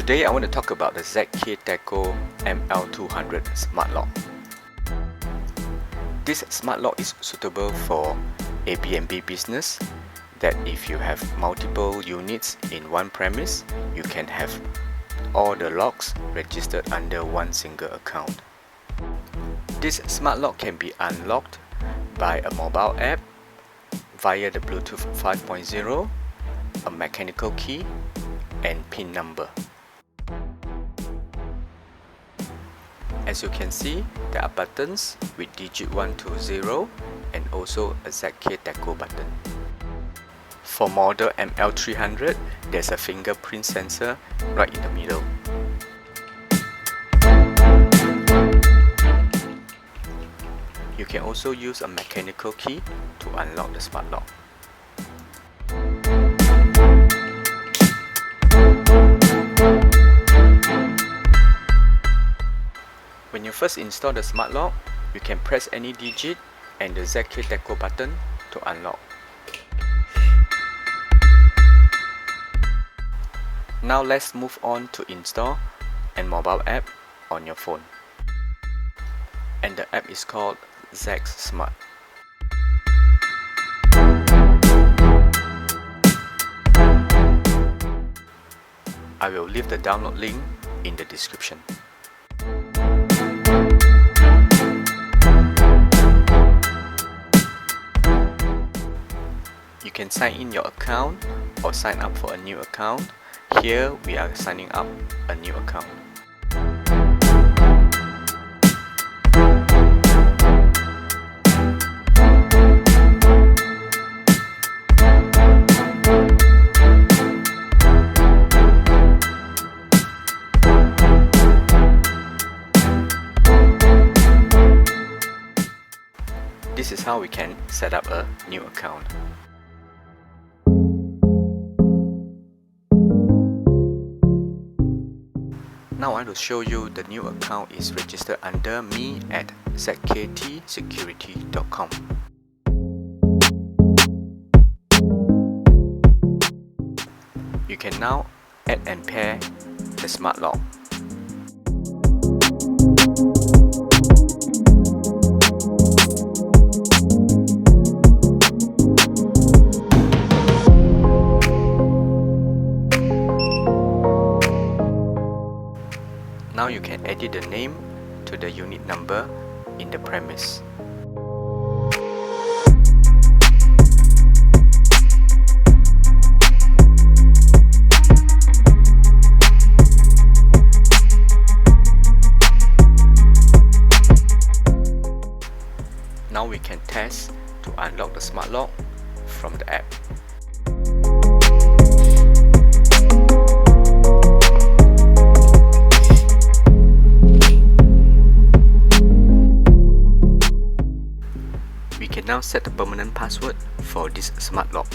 Today I want to talk about the ZKTeco ML200 smart lock. This smart lock is suitable for AirBnB business, that if you have multiple units in one premise, you can have all the locks registered under one single account. This smart lock can be unlocked by a mobile app, via the Bluetooth 5.0, a mechanical key, and PIN number. As you can see, there are buttons with digit 1 to 0 and also a ZKTeco button. For model ML200, there's a fingerprint sensor right in the middle. You can also use a mechanical key to unlock the smart lock. When you first install the smart lock, you can press any digit and the ZKTeco button to unlock. Now let's move on to install a mobile app on your phone. And the app is called ZSmart. I will leave the download link in the description. You can sign in your account or sign up for a new account. Here we are signing up a new account. This is how we can set up a new account. Now I will show you the new account is registered under me at ZKTsecurity.com. You can now add and pair the smart lock. Now you can edit the name to the unit number in the premise. Now we can test to unlock the smart lock from the app. We can now set the permanent password for this smart lock.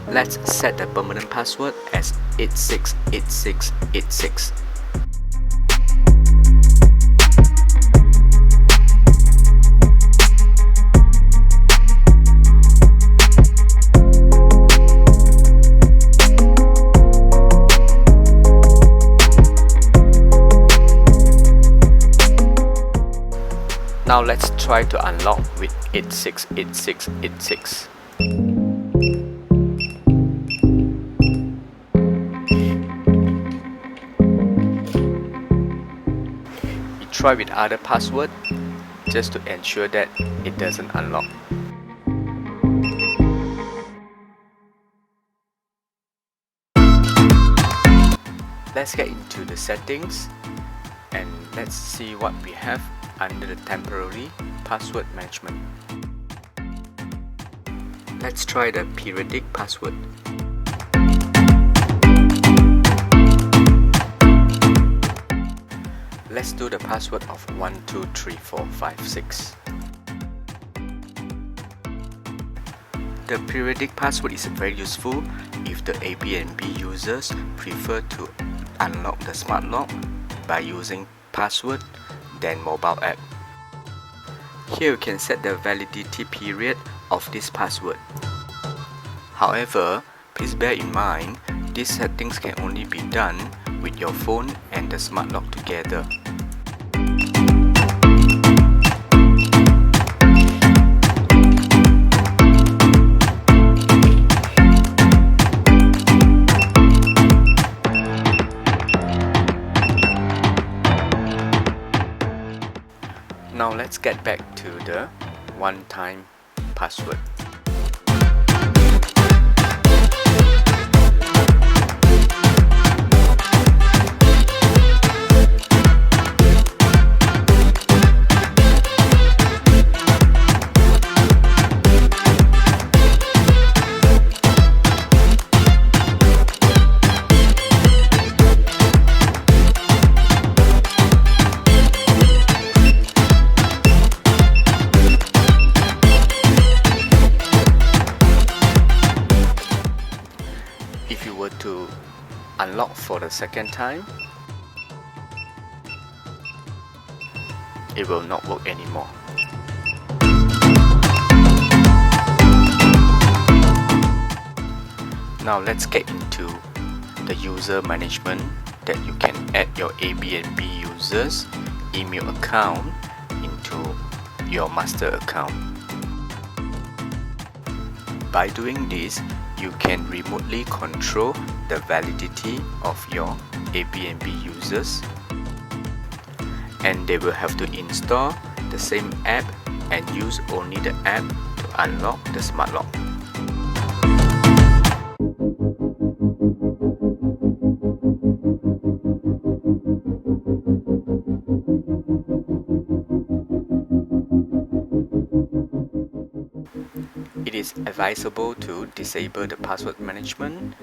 Let's set the permanent password as 868686. Now let's try to unlock with 868686. We try with other password just to ensure that it doesn't unlock. Let's get into the settings and let's see what we have under the temporary password management. Let's try the periodic password. Let's do the password of 123456. The periodic password is very useful if the AirBnB users prefer to unlock the smart lock by using password than mobile app. Here you can set the validity period of this password. However, please bear in mind, these settings can only be done with your phone and the smart lock together. Now let's get back to the one-time password. If you were to unlock for the second time, it will not work anymore. Now let's get into the user management that you can add your AirBnB users' email account into your master account. By doing this, you can remotely control the validity of your AirBnB users, and they will have to install the same app and use only the app to unlock the smart lock. It is advisable to disable the password management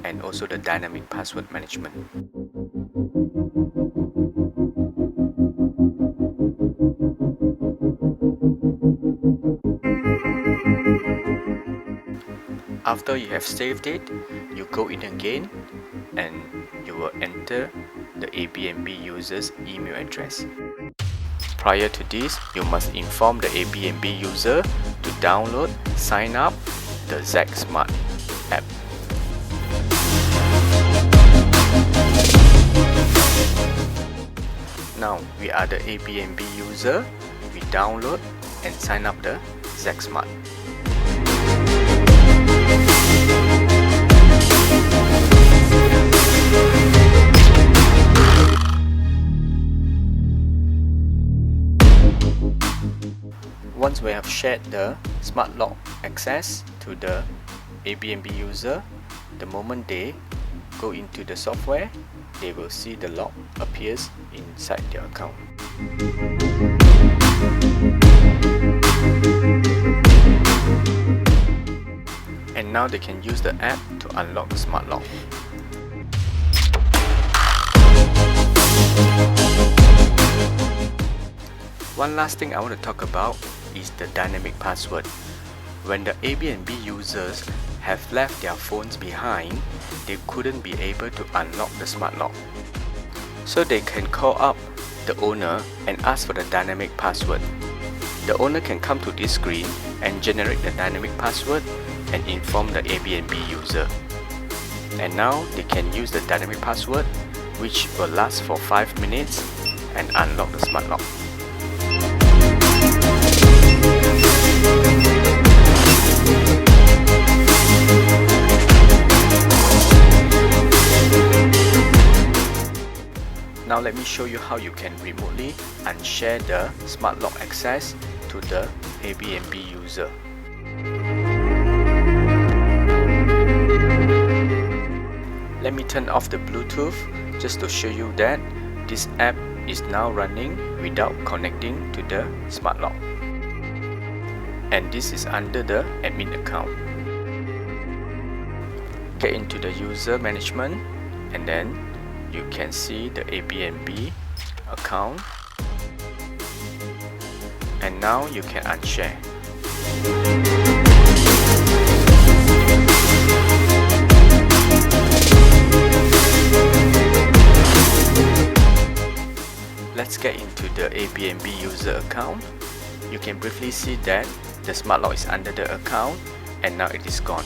and also the dynamic password management. After you have saved it, you go in again and you will enter the AirBnB user's email address. Prior to this, you must inform the AirBnB user to download, sign up the ZSmart app. Now we are the AirBnB user, we download and sign up the ZSmart. Once we have shared the smart lock access to the AirBnB user, the moment they go into the software, they will see the lock appears inside their account. And now they can use the app to unlock the smart lock. One last thing I want to talk about is the dynamic password. When the AirBnB users have left their phones behind, they couldn't be able to unlock the smart lock. So they can call up the owner and ask for the dynamic password. The owner can come to this screen and generate the dynamic password and inform the AirBnB user. And now they can use the dynamic password, which will last for 5 minutes, and unlock the smart lock. Now let me show you how you can remotely unshare the smart lock access to the AirBnB user. Let me turn off the Bluetooth just to show you that this app is now running without connecting to the smart lock. And this is under the admin account. Get into the user management and then you can see the AirBnB account, and now you can unshare. get into the Airbnb user account, you can briefly see that the smart lock is under the account and now it is gone.